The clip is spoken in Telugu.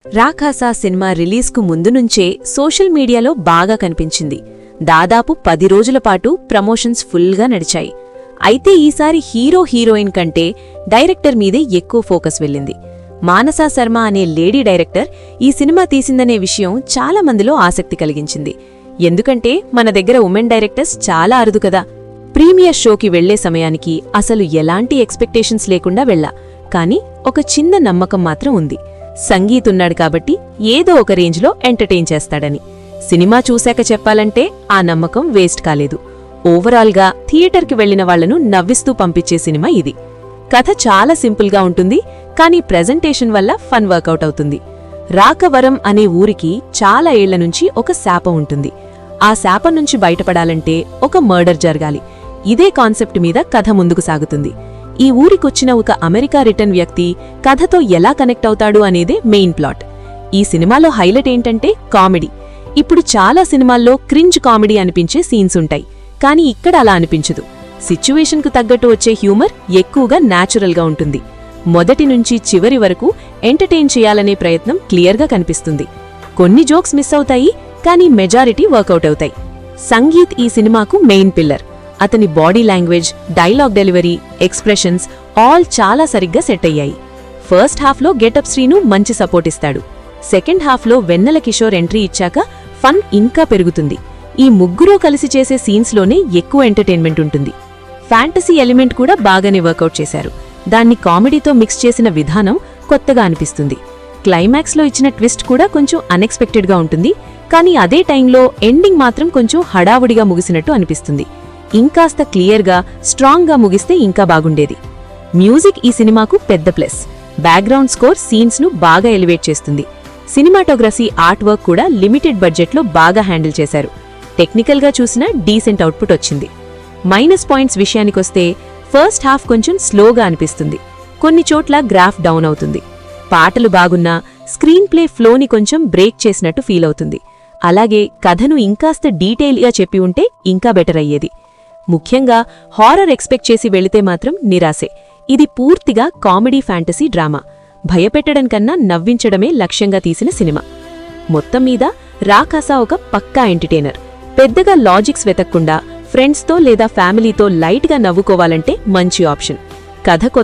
రాఖాసా సినిమా రిలీజ్కు ముందు నుంచే సోషల్ మీడియాలో బాగా కనిపించింది. దాదాపు 10 రోజుల పాటు ప్రమోషన్స్ ఫుల్గా నడిచాయి. అయితే ఈసారి హీరో హీరోయిన్ కంటే డైరెక్టర్ మీదే ఎక్కువ ఫోకస్ వెళ్ళింది. మానసా శర్మ అనే లేడీ డైరెక్టర్ ఈ సినిమా తీసిందనే విషయం చాలా మందిలో ఆసక్తి కలిగించింది. ఎందుకంటే మన దగ్గర ఉమెన్ డైరెక్టర్స్ చాలా అరుదు కదా. ప్రీమియర్ షోకి వెళ్లే సమయానికి అసలు ఎలాంటి ఎక్స్పెక్టేషన్స్ లేకుండా వెళ్ళా. కానీ ఒక చిన్న నమ్మకం మాత్రం ఉంది. సంగీత్ ఉన్నాడు కాబట్టి ఏదో ఒక రేంజ్లో ఎంటర్టైన్ చేస్తాడని. సినిమా చూశాక చెప్పాలంటే ఆ నమ్మకం వేస్ట్ కాలేదు. ఓవరాల్గా థియేటర్కి వెళ్లిన వాళ్లను నవ్విస్తూ పంపించే సినిమా ఇది. కథ చాలా సింపుల్గా ఉంటుంది, కానీ ప్రెజెంటేషన్ వల్ల ఫన్ వర్కౌట్ అవుతుంది. రాకవరం అనే ఊరికి చాలా ఏళ్ల నుంచి ఒక శాపం ఉంటుంది. ఆ శాపం నుంచి బయటపడాలంటే ఒక మర్డర్ జరగాలి. ఇదే కాన్సెప్ట్ మీద కథ ముందుకు సాగుతుంది. ఈ ఊరికొచ్చిన ఒక అమెరికా రిటర్న్ వ్యక్తి కథతో ఎలా కనెక్ట్ అవుతాడు అనేదే మెయిన్ ప్లాట్. ఈ సినిమాలో హైలైట్ ఏంటంటే కామెడీ. ఇప్పుడు చాలా సినిమాల్లో క్రింజ్ కామెడీ అనిపించే సీన్స్ ఉంటాయి, కానీ ఇక్కడ అలా అనిపించదు. సిచ్యువేషన్కు తగ్గట్టు వచ్చే హ్యూమర్ ఎక్కువగా న్యాచురల్గా ఉంటుంది. మొదటి నుంచి చివరి వరకు ఎంటర్టైన్ చేయాలనే ప్రయత్నం క్లియర్గా కనిపిస్తుంది. కొన్ని జోక్స్ మిస్ అవుతాయి, కానీ మెజారిటీ వర్కౌట్ అవుతాయి. సంగీత్ ఈ సినిమాకు మెయిన్ పిల్లర్. అతని body language, dialogue delivery, expressions all చాలా సరిగ్గా సెట్ అయ్యాయి. ఫస్ట్ హాఫ్లో గెటప్ శ్రీను మంచి సపోర్ట్ ఇస్తాడు. సెకండ్ హాఫ్లో వెన్నెల కిషోర్ ఎంట్రీ ఇచ్చాక ఫన్ ఇంకా పెరుగుతుంది. ఈ ముగ్గురూ కలిసి చేసే సీన్స్లోనే ఎక్కువ ఎంటర్టైన్మెంట్ ఉంటుంది. ఫ్యాంటసీ ఎలిమెంట్ కూడా బాగానే వర్కౌట్ చేశారు. దాన్ని కామెడీతో మిక్స్ చేసిన విధానం కొత్తగా అనిపిస్తుంది. క్లైమాక్స్లో ఇచ్చిన ట్విస్ట్ కూడా కొంచెం అన్ఎక్స్పెక్టెడ్గా ఉంటుంది, కానీ అదే టైంలో ఎండింగ్ మాత్రం కొంచెం హడావుడిగా ముగిసినట్టు అనిపిస్తుంది. ఇంకాస్త క్లియర్గా, స్ట్రాంగ్గా ముగిస్తే ఇంకా బాగుండేది. మ్యూజిక్ ఈ సినిమాకు పెద్ద ప్లస్. బ్యాక్గ్రౌండ్ స్కోర్ సీన్స్ను బాగా ఎలివేట్ చేస్తుంది. సినిమాటోగ్రఫీ, ఆర్ట్ వర్క్ కూడా లిమిటెడ్ బడ్జెట్లో బాగా హ్యాండిల్ చేశారు. టెక్నికల్గా చూసినా డీసెంట్ అవుట్పుట్ వచ్చింది. మైనస్ పాయింట్స్ విషయానికొస్తే ఫస్ట్ హాఫ్ కొంచెం స్లోగా అనిపిస్తుంది. కొన్ని చోట్ల గ్రాఫ్ డౌన్ అవుతుంది. పాటలు బాగున్నా స్క్రీన్ ప్లే ఫ్లోని కొంచెం బ్రేక్ చేసినట్టు ఫీల్ అవుతుంది. అలాగే కథను ఇంకాస్త డీటెయిల్గా చెప్పి ఉంటే ఇంకా బెటర్ అయ్యేది. ముఖ్యంగా హారర్ ఎక్స్పెక్ట్ చేసి వెళితే మాత్రం నిరాశే. ఇది పూర్తిగా కామెడీ ఫ్యాంటసీ డ్రామా. భయపెట్టడం కన్నా నవ్వించడమే లక్ష్యంగా తీసిన సినిమా. మొత్తం మీద రాఖాసా ఒక పక్కా ఎంటర్టైనర్. పెద్దగా లాజిక్స్ వెతక్కుండా ఫ్రెండ్స్తో లేదా ఫ్యామిలీతో లైట్గా నవ్వుకోవాలంటే మంచి ఆప్షన్. కథ కొత్త